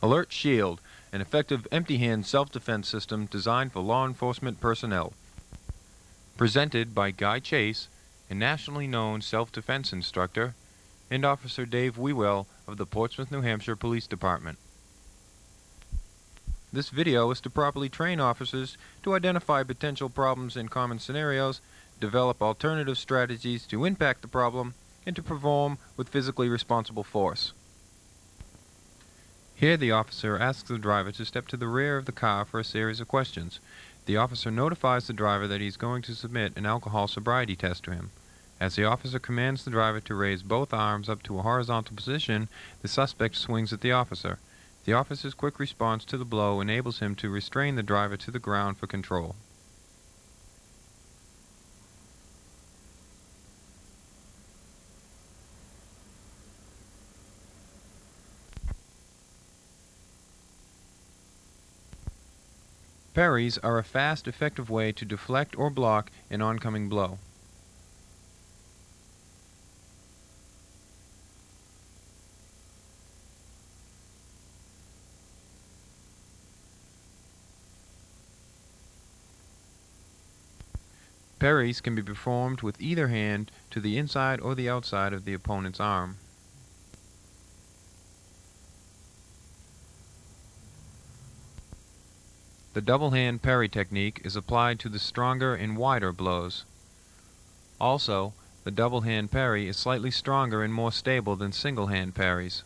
Alert Shield, an effective empty-hand self-defense system designed for law enforcement personnel. Presented by Guy Chase, a nationally known self-defense instructor, and Officer Dave Wewell of the Portsmouth, New Hampshire Police Department. This video is to properly train officers to identify potential problems in common scenarios, develop alternative strategies to impact the problem, and to perform with physically responsible force. Here the officer asks the driver to step to the rear of the car for a series of questions. The officer notifies the driver that he is going to submit an alcohol sobriety test to him. As the officer commands the driver to raise both arms up to a horizontal position, the suspect swings at the officer. The officer's quick response to the blow enables him to restrain the driver to the ground for control. Parries are a fast, effective way to deflect or block an oncoming blow. Parries can be performed with either hand to the inside or the outside of the opponent's arm. The double-hand parry technique is applied to the stronger and wider blows. Also, the double-hand parry is slightly stronger and more stable than single-hand parries.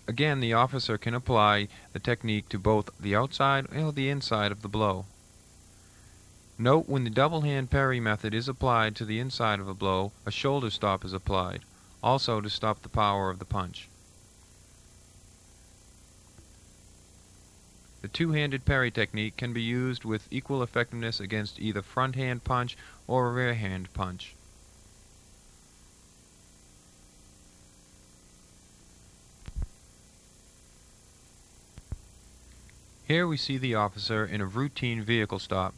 Again, the officer can apply the technique to both the outside or the inside of the blow. Note when the double-hand parry method is applied to the inside of a blow, a shoulder stop is applied, also to stop the power of the punch. The two-handed parry technique can be used with equal effectiveness against either front-hand punch or a rear-hand punch. Here we see the officer in a routine vehicle stop.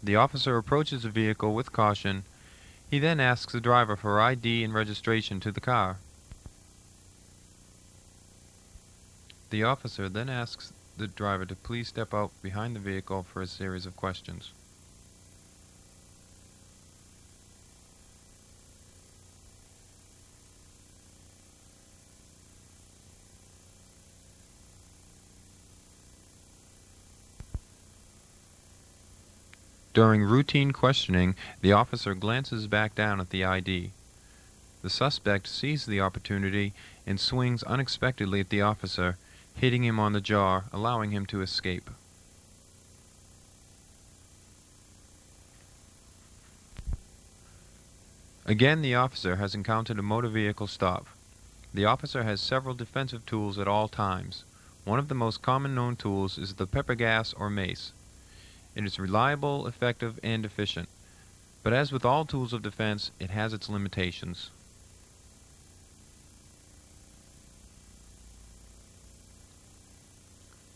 The officer approaches the vehicle with caution. He then asks the driver for ID and registration to the car. The officer then asks the driver to please step out behind the vehicle for a series of questions. During routine questioning, the officer glances back down at the ID. The suspect sees the opportunity and swings unexpectedly at the officer, hitting him on the jaw, allowing him to escape. Again, the officer has encountered a motor vehicle stop. The officer has several defensive tools at all times. One of the most common known tools is the pepper gas or mace. It is reliable, effective, and efficient. But as with all tools of defense, it has its limitations.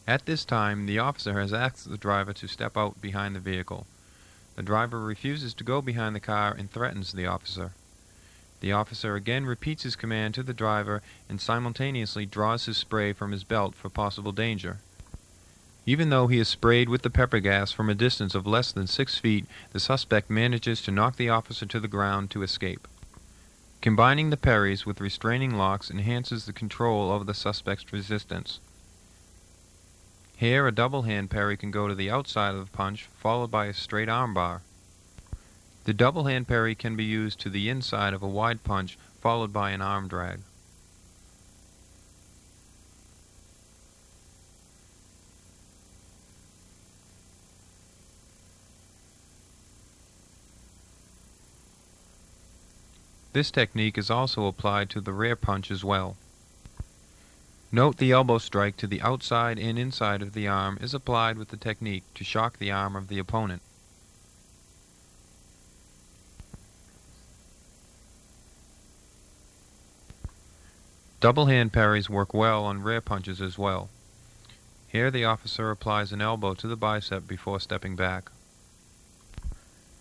At this time, the officer has asked the driver to step out behind the vehicle. The driver refuses to go behind the car and threatens the officer. The officer again repeats his command to the driver and simultaneously draws his spray from his belt for possible danger. Even though he is sprayed with the pepper gas from a distance of less than 6 feet, the suspect manages to knock the officer to the ground to escape. Combining the parries with restraining locks enhances the control over the suspect's resistance. Here, a double-hand parry can go to the outside of the punch, followed by a straight armbar. The double-hand parry can be used to the inside of a wide punch, followed by an arm drag. This technique is also applied to the rear punch as well. Note the elbow strike to the outside and inside of the arm is applied with the technique to shock the arm of the opponent. Double hand parries work well on rear punches as well. Here the officer applies an elbow to the bicep before stepping back.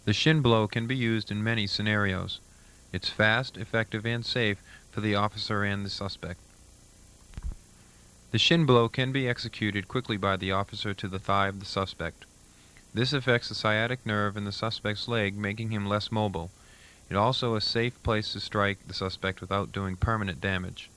The shin blow can be used in many scenarios. It's fast, effective, and safe for the officer and the suspect. The shin blow can be executed quickly by the officer to the thigh of the suspect. This affects the sciatic nerve in the suspect's leg, making him less mobile. It also a safe place to strike the suspect without doing permanent damage.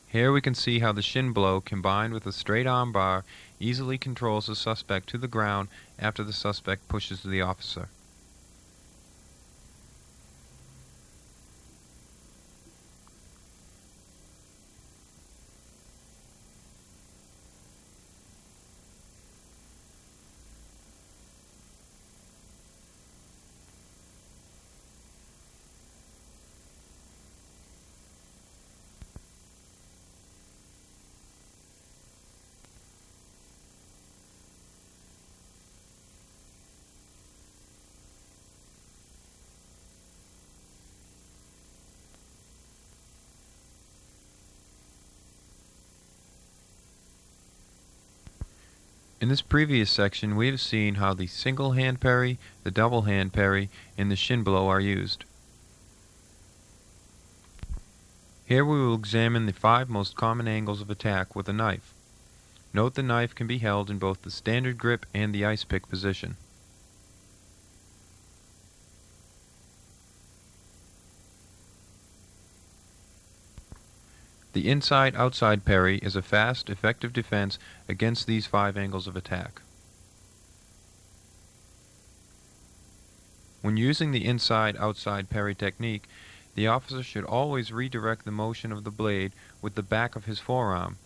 Here we can see how the shin blow combined with a straight arm bar easily controls the suspect to the ground after the suspect pushes the officer. In this previous section, we have seen how the single hand parry, the double hand parry, and the shin blow are used. Here we will examine the 5 most common angles of attack with a knife. Note the knife can be held in both the standard grip and the ice pick position. The inside-outside parry is a fast, effective defense against these 5 angles of attack. When using the inside-outside parry technique, the officer should always redirect the motion of the blade with the back of his forearm.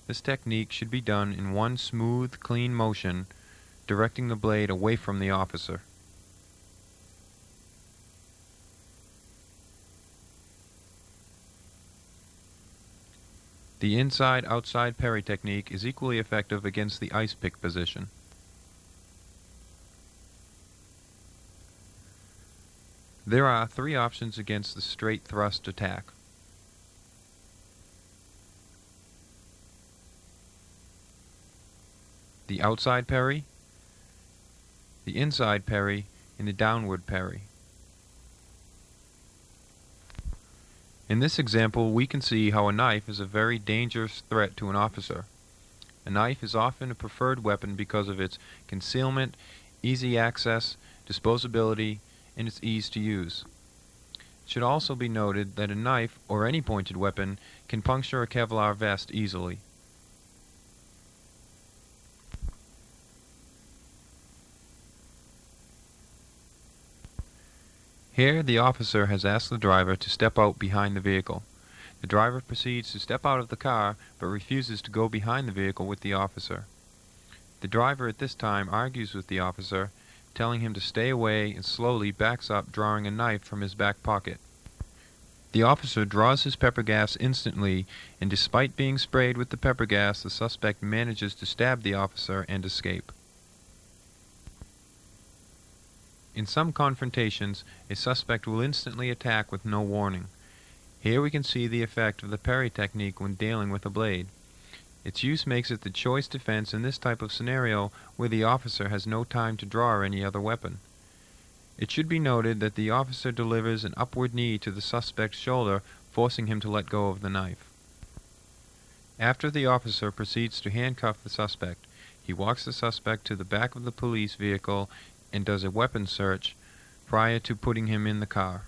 This technique should be done in one smooth, clean motion, directing the blade away from the officer. The inside-outside parry technique is equally effective against the ice pick position. There are 3 options against the straight thrust attack. The outside parry, the inside parry, and the downward parry. In this example, we can see how a knife is a very dangerous threat to an officer. A knife is often a preferred weapon because of its concealment, easy access, disposability, and its ease to use. It should also be noted that a knife, or any pointed weapon, can puncture a Kevlar vest easily. Here, the officer has asked the driver to step out behind the vehicle. The driver proceeds to step out of the car, but refuses to go behind the vehicle with the officer. The driver at this time argues with the officer, telling him to stay away, and slowly backs up, drawing a knife from his back pocket. The officer draws his pepper gas instantly, and despite being sprayed with the pepper gas, the suspect manages to stab the officer and escape. In some confrontations, a suspect will instantly attack with no warning. Here we can see the effect of the parry technique when dealing with a blade. Its use makes it the choice defense in this type of scenario where the officer has no time to draw any other weapon. It should be noted that the officer delivers an upward knee to the suspect's shoulder, forcing him to let go of the knife. After the officer proceeds to handcuff the suspect, he walks the suspect to the back of the police vehicle and does a weapon search prior to putting him in the car.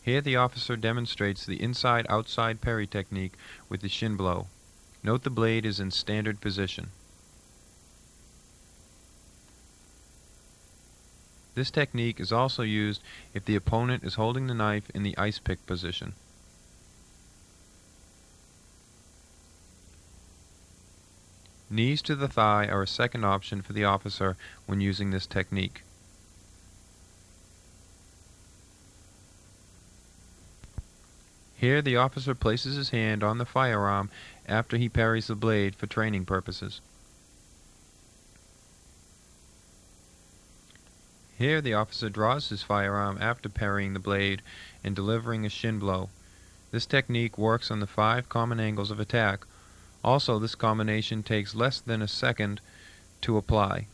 Here the officer demonstrates the inside-outside parry technique with the shin blow. Note the blade is in standard position. This technique is also used if the opponent is holding the knife in the ice pick position. Knees to the thigh are a second option for the officer when using this technique. Here the officer places his hand on the firearm after he parries the blade for training purposes. Here the officer draws his firearm after parrying the blade and delivering a shin blow. This technique works on the 5 common angles of attack. Also, this combination takes less than a second to apply.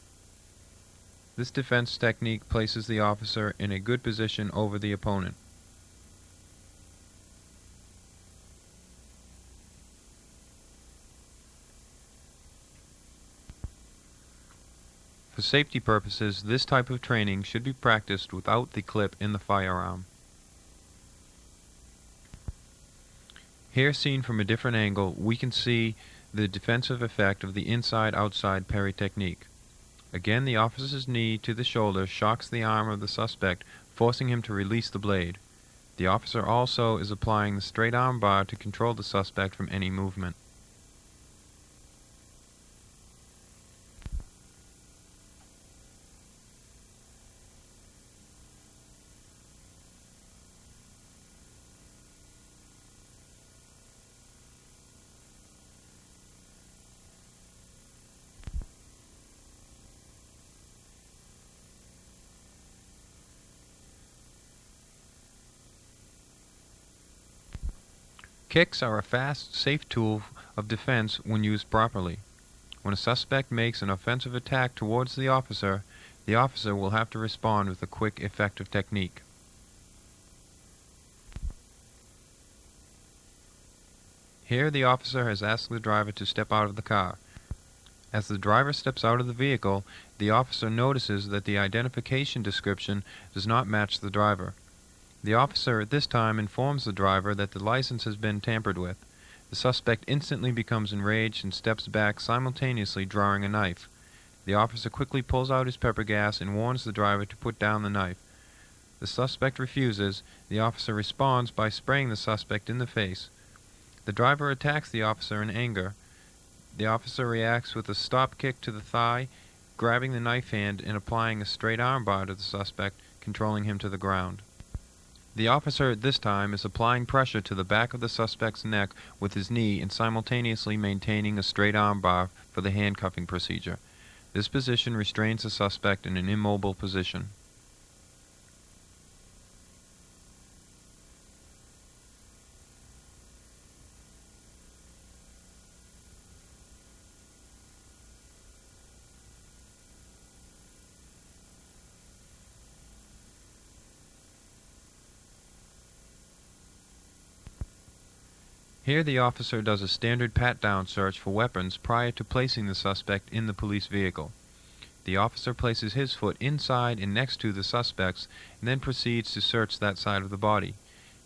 This defense technique places the officer in a good position over the opponent. For safety purposes, this type of training should be practiced without the clip in the firearm. Here, seen from a different angle, we can see the defensive effect of the inside-outside parry technique. Again, the officer's knee to the shoulder shocks the arm of the suspect, forcing him to release the blade. The officer also is applying the straight arm bar to control the suspect from any movement. Kicks are a fast, safe tool of defense when used properly. When a suspect makes an offensive attack towards the officer will have to respond with a quick, effective technique. Here, the officer has asked the driver to step out of the car. As the driver steps out of the vehicle, the officer notices that the identification description does not match the driver. The officer at this time informs the driver that the license has been tampered with. The suspect instantly becomes enraged and steps back, simultaneously drawing a knife. The officer quickly pulls out his pepper gas and warns the driver to put down the knife. The suspect refuses. The officer responds by spraying the suspect in the face. The driver attacks the officer in anger. The officer reacts with a stop kick to the thigh, grabbing the knife hand and applying a straight arm bar to the suspect, controlling him to the ground. The officer at this time is applying pressure to the back of the suspect's neck with his knee and simultaneously maintaining a straight arm bar for the handcuffing procedure. This position restrains the suspect in an immobile position. Here the officer does a standard pat-down search for weapons prior to placing the suspect in the police vehicle. The officer places his foot inside and next to the suspect's and then proceeds to search that side of the body.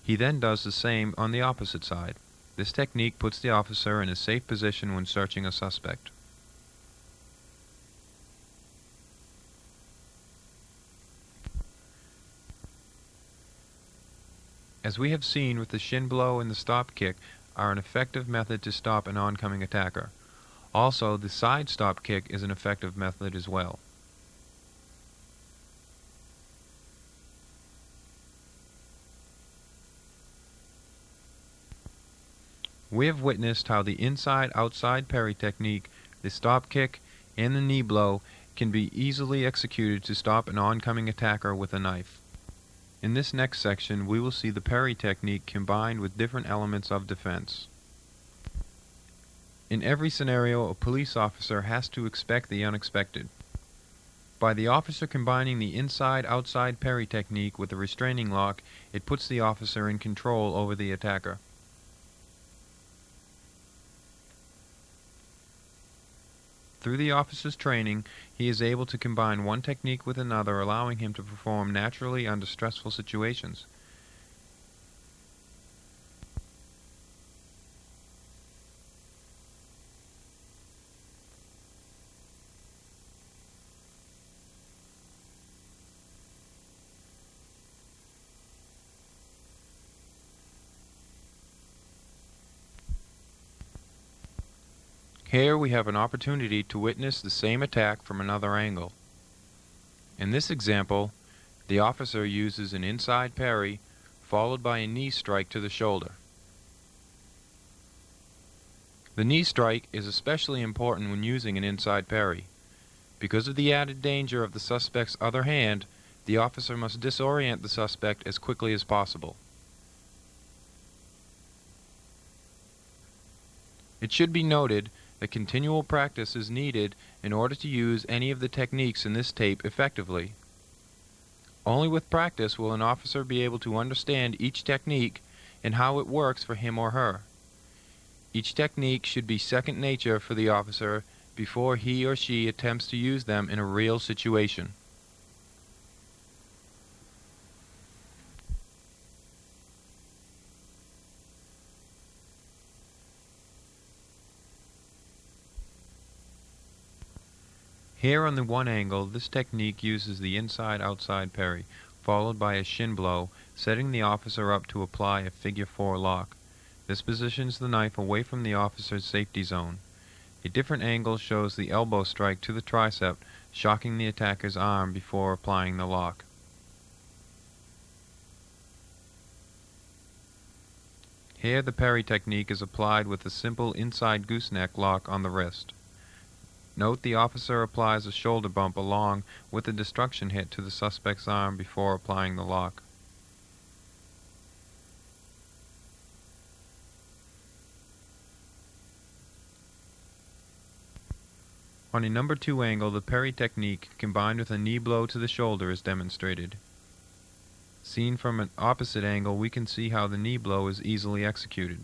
He then does the same on the opposite side. This technique puts the officer in a safe position when searching a suspect. As we have seen with the shin blow and the stop kick, are an effective method to stop an oncoming attacker. Also, the side stop kick is an effective method as well. We have witnessed how the inside-outside parry technique, the stop kick, and the knee blow can be easily executed to stop an oncoming attacker with a knife. In this next section, we will see the parry technique combined with different elements of defense. In every scenario, a police officer has to expect the unexpected. By the officer combining the inside-outside parry technique with the restraining lock, it puts the officer in control over the attacker. Through the officer's training, he is able to combine one technique with another, allowing him to perform naturally under stressful situations. Here we have an opportunity to witness the same attack from another angle. In this example, the officer uses an inside parry followed by a knee strike to the shoulder. The knee strike is especially important when using an inside parry. Because of the added danger of the suspect's other hand, the officer must disorient the suspect as quickly as possible. It should be noted that continual practice is needed in order to use any of the techniques in this tape effectively. Only with practice will an officer be able to understand each technique and how it works for him or her. Each technique should be second nature for the officer before he or she attempts to use them in a real situation. Here on the one angle, this technique uses the inside-outside parry, followed by a shin blow, setting the officer up to apply a figure 4 lock. This positions the knife away from the officer's safety zone. A different angle shows the elbow strike to the tricep, shocking the attacker's arm before applying the lock. Here the parry technique is applied with a simple inside gooseneck lock on the wrist. Note the officer applies a shoulder bump along with a destruction hit to the suspect's arm before applying the lock. On a number 2 angle, the parry technique combined with a knee blow to the shoulder is demonstrated. Seen from an opposite angle, we can see how the knee blow is easily executed.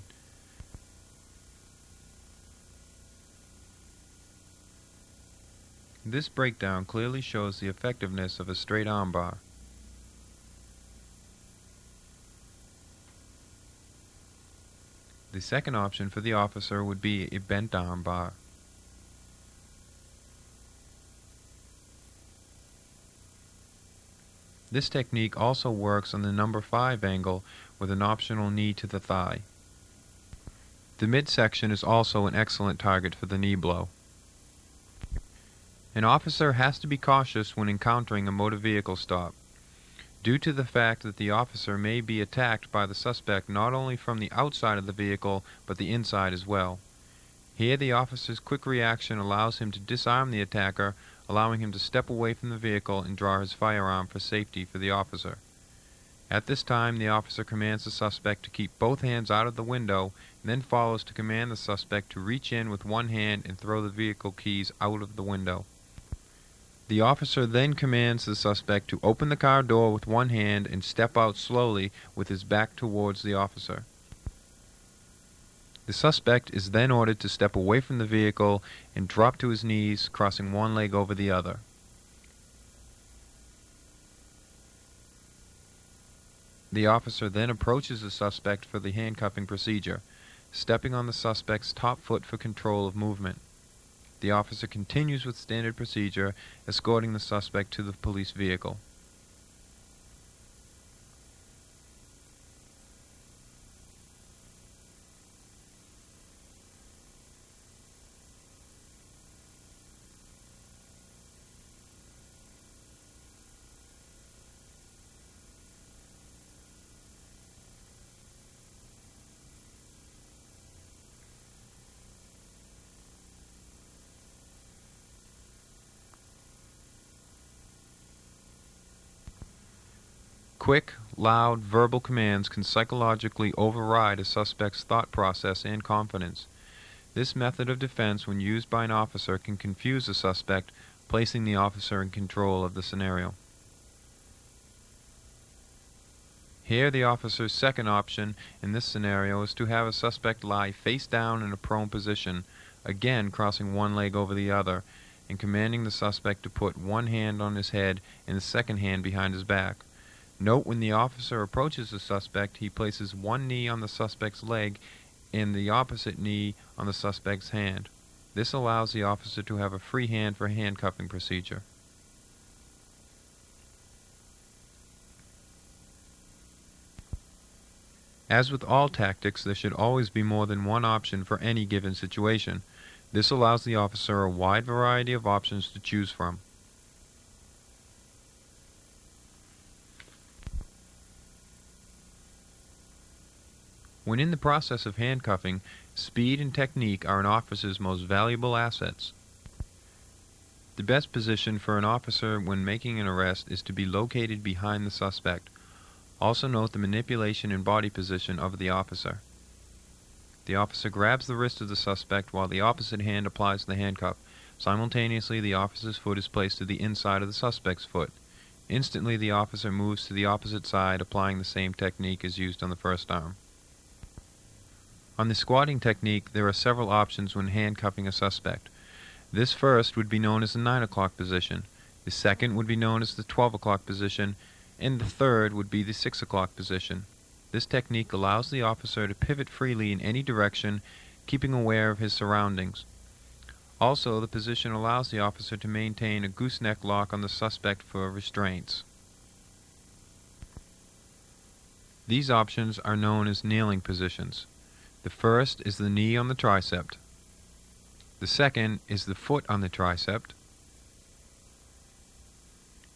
This breakdown clearly shows the effectiveness of a straight arm bar. The second option for the officer would be a bent arm bar. This technique also works on the number 5 angle with an optional knee to the thigh. The midsection is also an excellent target for the knee blow. An officer has to be cautious when encountering a motor vehicle stop, due to the fact that the officer may be attacked by the suspect not only from the outside of the vehicle but the inside as well. Here the officer's quick reaction allows him to disarm the attacker, allowing him to step away from the vehicle and draw his firearm for safety for the officer. At this time, the officer commands the suspect to keep both hands out of the window, and then follows to command the suspect to reach in with one hand and throw the vehicle keys out of the window. The officer then commands the suspect to open the car door with one hand and step out slowly with his back towards the officer. The suspect is then ordered to step away from the vehicle and drop to his knees, crossing one leg over the other. The officer then approaches the suspect for the handcuffing procedure, stepping on the suspect's top foot for control of movement. The officer continues with standard procedure, escorting the suspect to the police vehicle. Quick, loud, verbal commands can psychologically override a suspect's thought process and confidence. This method of defense, when used by an officer, can confuse a suspect, placing the officer in control of the scenario. Here, the officer's second option in this scenario is to have a suspect lie face down in a prone position, again crossing one leg over the other, and commanding the suspect to put one hand on his head and the second hand behind his back. Note when the officer approaches the suspect, he places one knee on the suspect's leg and the opposite knee on the suspect's hand. This allows the officer to have a free hand for handcuffing procedure. As with all tactics, there should always be more than one option for any given situation. This allows the officer a wide variety of options to choose from. When in the process of handcuffing, speed and technique are an officer's most valuable assets. The best position for an officer when making an arrest is to be located behind the suspect. Also note the manipulation and body position of the officer. The officer grabs the wrist of the suspect while the opposite hand applies the handcuff. Simultaneously, the officer's foot is placed to the inside of the suspect's foot. Instantly, the officer moves to the opposite side, applying the same technique as used on the first arm. On the squatting technique, there are several options when handcuffing a suspect. This first would be known as the 9 o'clock position. The second would be known as the 12 o'clock position, and the third would be the 6 o'clock position. This technique allows the officer to pivot freely in any direction, keeping aware of his surroundings. Also, the position allows the officer to maintain a gooseneck lock on the suspect for restraints. These options are known as kneeling positions. The first is the knee on the tricep. The second is the foot on the tricep.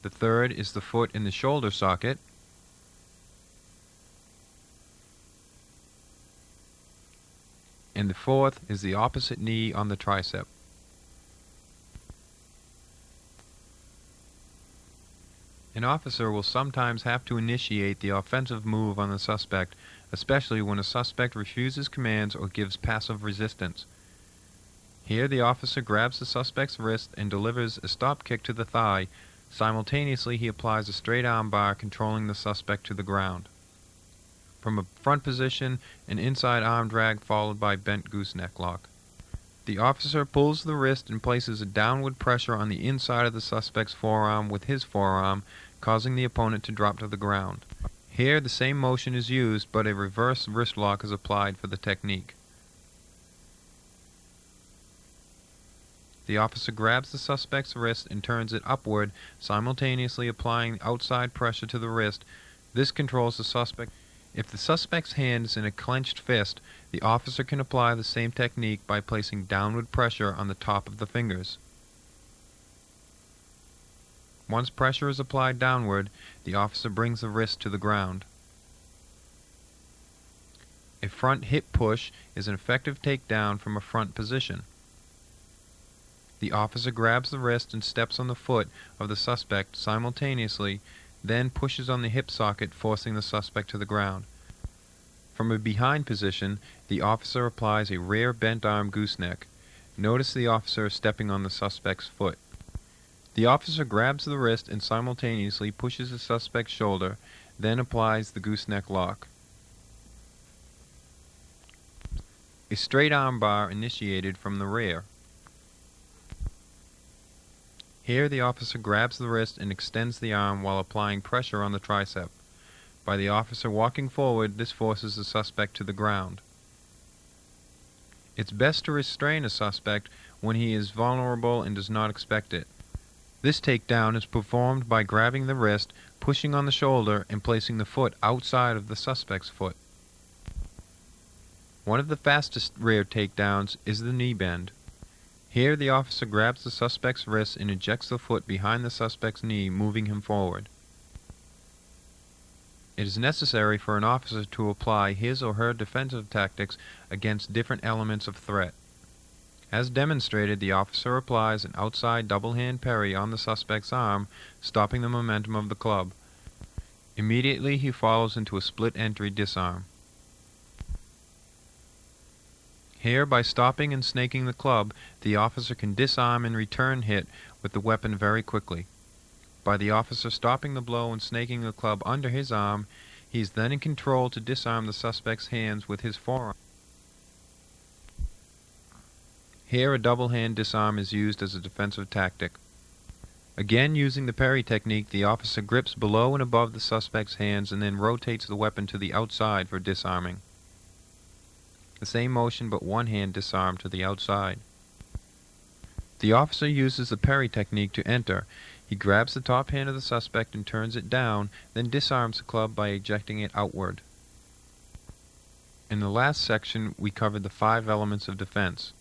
The third is the foot in the shoulder socket. And the fourth is the opposite knee on the tricep. An officer will sometimes have to initiate the offensive move on the suspect, especially when a suspect refuses commands or gives passive resistance. Here the officer grabs the suspect's wrist and delivers a stop kick to the thigh. Simultaneously, he applies a straight arm bar controlling the suspect to the ground. From a front position, an inside arm drag followed by bent gooseneck lock. The officer pulls the wrist and places a downward pressure on the inside of the suspect's forearm with his forearm, causing the opponent to drop to the ground. Here the same motion is used, but a reverse wrist lock is applied for the technique. The officer grabs the suspect's wrist and turns it upward, simultaneously applying outside pressure to the wrist. This controls the suspect. If the suspect's hand is in a clenched fist, the officer can apply the same technique by placing downward pressure on the top of the fingers. Once pressure is applied downward, the officer brings the wrist to the ground. A front hip push is an effective takedown from a front position. The officer grabs the wrist and steps on the foot of the suspect simultaneously, then pushes on the hip socket, forcing the suspect to the ground. From a behind position, the officer applies a rear bent arm gooseneck. Notice the officer stepping on the suspect's foot. The officer grabs the wrist and simultaneously pushes the suspect's shoulder, then applies the gooseneck lock. A straight arm bar initiated from the rear. Here the officer grabs the wrist and extends the arm while applying pressure on the tricep. By the officer walking forward, this forces the suspect to the ground. It's best to restrain a suspect when he is vulnerable and does not expect it. This takedown is performed by grabbing the wrist, pushing on the shoulder, and placing the foot outside of the suspect's foot. One of the fastest rear takedowns is the knee bend. Here the officer grabs the suspect's wrist and ejects the foot behind the suspect's knee, moving him forward. It is necessary for an officer to apply his or her defensive tactics against different elements of threat. As demonstrated, the officer applies an outside double-hand parry on the suspect's arm, stopping the momentum of the club. Immediately he follows into a split-entry disarm. Here, by stopping and snaking the club, the officer can disarm and return hit with the weapon very quickly. By the officer stopping the blow and snaking the club under his arm, he is then in control to disarm the suspect's hands with his forearm. Here a double-hand disarm is used as a defensive tactic. Again, using the parry technique, the officer grips below and above the suspect's hands and then rotates the weapon to the outside for disarming. The same motion, but one hand disarmed to the outside. The officer uses the parry technique to enter. He grabs the top hand of the suspect and turns it down, then disarms the club by ejecting it outward. In the last section, we covered the 5 elements of defense.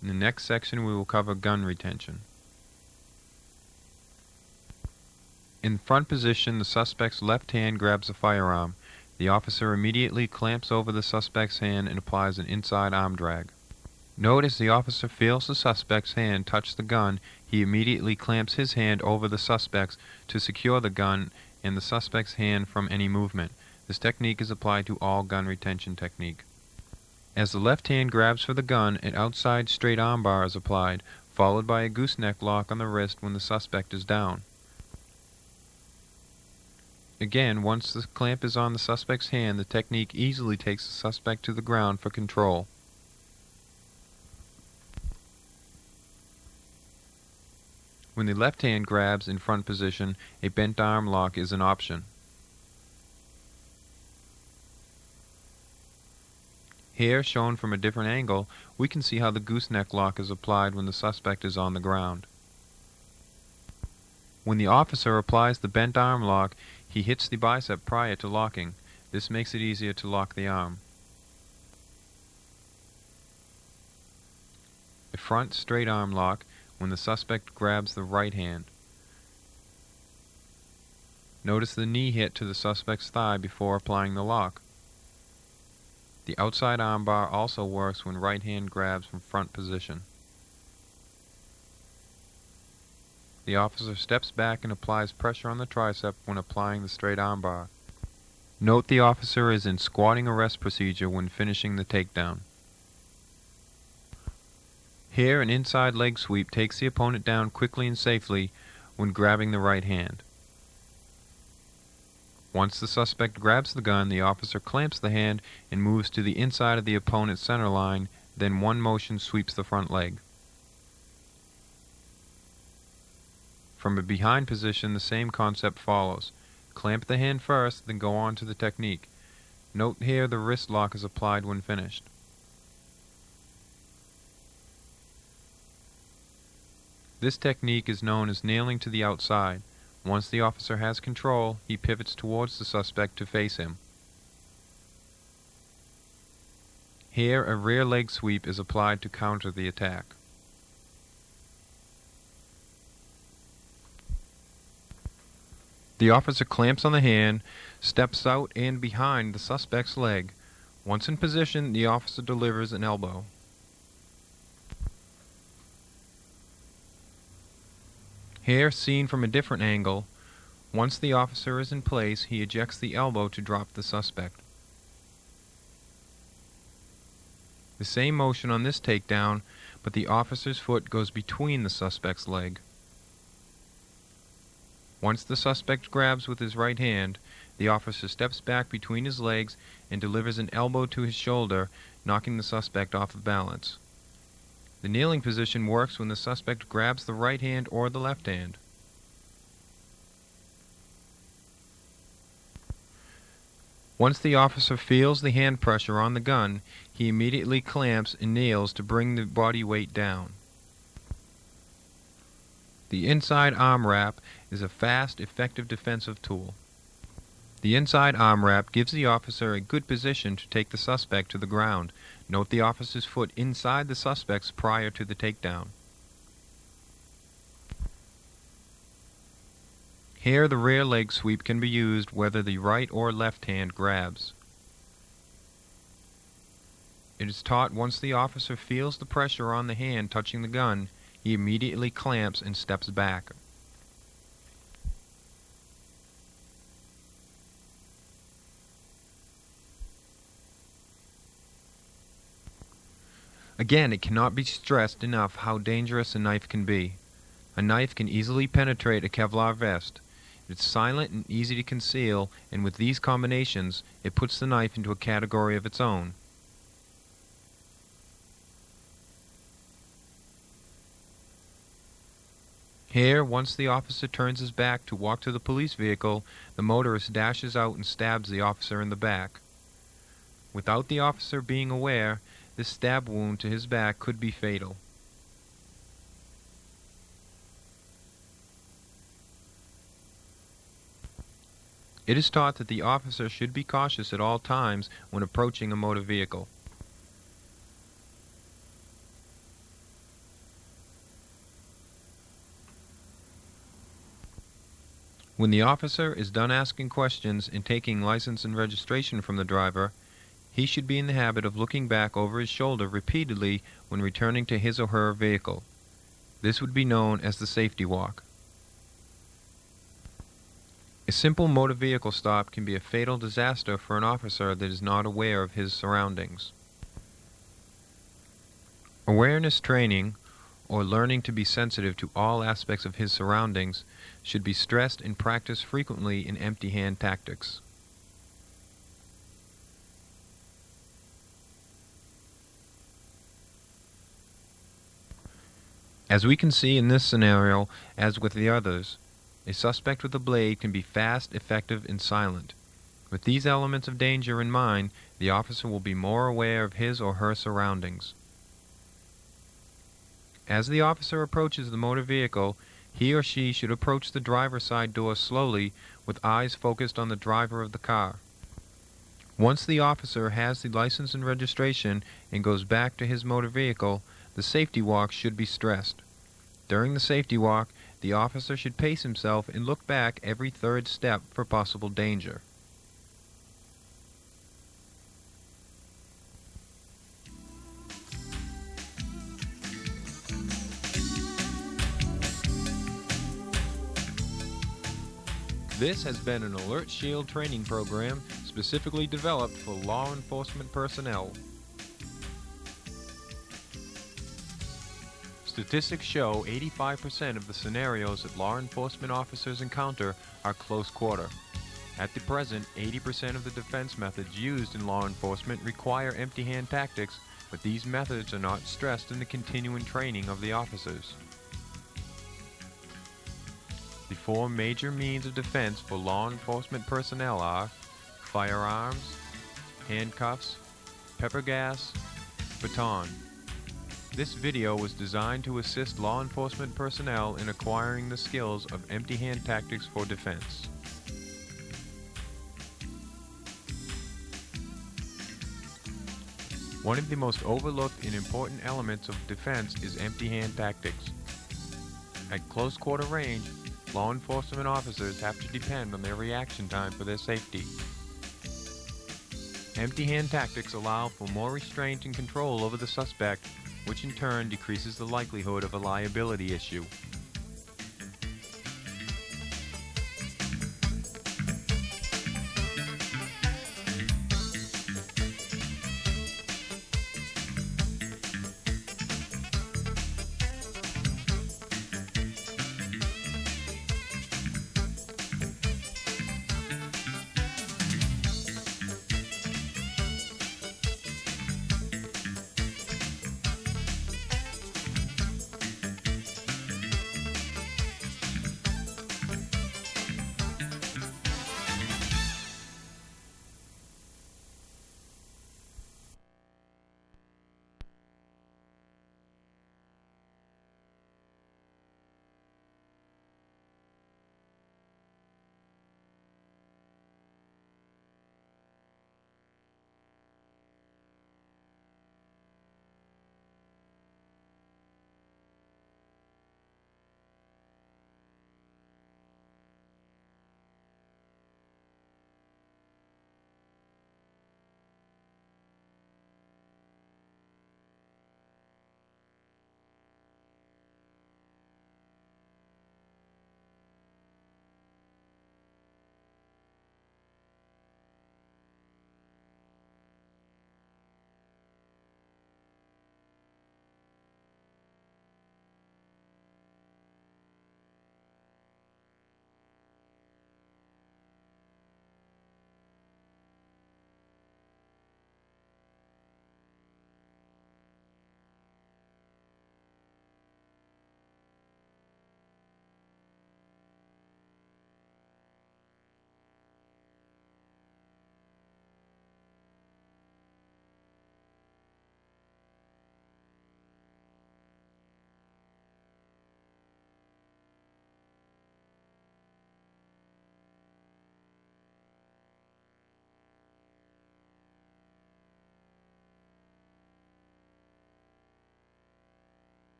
In the next section, we will cover gun retention. In front position, the suspect's left hand grabs the firearm. The officer immediately clamps over the suspect's hand and applies an inside arm drag. Notice the officer feels the suspect's hand touch the gun. He immediately clamps his hand over the suspect's to secure the gun and the suspect's hand from any movement. This technique is applied to all gun retention technique. As the left hand grabs for the gun, an outside straight arm bar is applied, followed by a gooseneck lock on the wrist when the suspect is down. Again, once the clamp is on the suspect's hand, the technique easily takes the suspect to the ground for control. When the left hand grabs in front position, a bent arm lock is an option. Here, shown from a different angle, we can see how the gooseneck lock is applied when the suspect is on the ground. When the officer applies the bent arm lock, he hits the bicep prior to locking. This makes it easier to lock the arm. A front straight arm lock when the suspect grabs the right hand. Notice the knee hit to the suspect's thigh before applying the lock. The outside arm bar also works when right hand grabs from front position. The officer steps back and applies pressure on the tricep when applying the straight arm bar. Note the officer is in squatting arrest procedure when finishing the takedown. Here, an inside leg sweep takes the opponent down quickly and safely when grabbing the right hand. Once the suspect grabs the gun, the officer clamps the hand and moves to the inside of the opponent's center line, then one motion sweeps the front leg. From a behind position, the same concept follows. Clamp the hand first, then go on to the technique. Note here the wrist lock is applied when finished. This technique is known as nailing to the outside. Once the officer has control, he pivots towards the suspect to face him. Here, a rear leg sweep is applied to counter the attack. The officer clamps on the hand, steps out and behind the suspect's leg. Once in position, the officer delivers an elbow. Here, seen from a different angle, once the officer is in place, he ejects the elbow to drop the suspect. The same motion on this takedown, but the officer's foot goes between the suspect's leg. Once the suspect grabs with his right hand, the officer steps back between his legs and delivers an elbow to his shoulder, knocking the suspect off of balance. The kneeling position works when the suspect grabs the right hand or the left hand. Once the officer feels the hand pressure on the gun, he immediately clamps and nails to bring the body weight down. The inside arm wrap is a fast, effective defensive tool. The inside arm wrap gives the officer a good position to take the suspect to the ground. Note the officer's foot inside the suspect's prior to the takedown. Here, the rear leg sweep can be used whether the right or left hand grabs. It is taught once the officer feels the pressure on the hand touching the gun, he immediately clamps and steps back. Again, it cannot be stressed enough how dangerous a knife can be. A knife can easily penetrate a Kevlar vest. It's silent and easy to conceal, and with these combinations, it puts the knife into a category of its own. Here, once the officer turns his back to walk to the police vehicle, the motorist dashes out and stabs the officer in the back. Without the officer being aware, this stab wound to his back could be fatal. It is taught that the officer should be cautious at all times when approaching a motor vehicle. When the officer is done asking questions and taking license and registration from the driver, he should be in the habit of looking back over his shoulder repeatedly when returning to his or her vehicle. This would be known as the safety walk. A simple motor vehicle stop can be a fatal disaster for an officer that is not aware of his surroundings. Awareness training, or learning to be sensitive to all aspects of his surroundings, should be stressed and practiced frequently in empty-hand tactics. As we can see in this scenario, as with the others, a suspect with a blade can be fast, effective, and silent. With these elements of danger in mind, the officer will be more aware of his or her surroundings. As the officer approaches the motor vehicle, he or she should approach the driver's side door slowly with eyes focused on the driver of the car. Once the officer has the license and registration and goes back to his motor vehicle, the safety walk should be stressed. During the safety walk, the officer should pace himself and look back every third step for possible danger. This has been an Alert Shield training program specifically developed for law enforcement personnel. Statistics show 85% of the scenarios that law enforcement officers encounter are close quarter. At the present, 80% of the defense methods used in law enforcement require empty-hand tactics, but these methods are not stressed in the continuing training of the officers. The four major means of defense for law enforcement personnel are firearms, handcuffs, pepper gas, baton. This video was designed to assist law enforcement personnel in acquiring the skills of empty-hand tactics for defense. One of the most overlooked and important elements of defense is empty-hand tactics. At close quarter range, law enforcement officers have to depend on their reaction time for their safety. Empty-hand tactics allow for more restraint and control over the suspect, which in turn decreases the likelihood of a liability issue.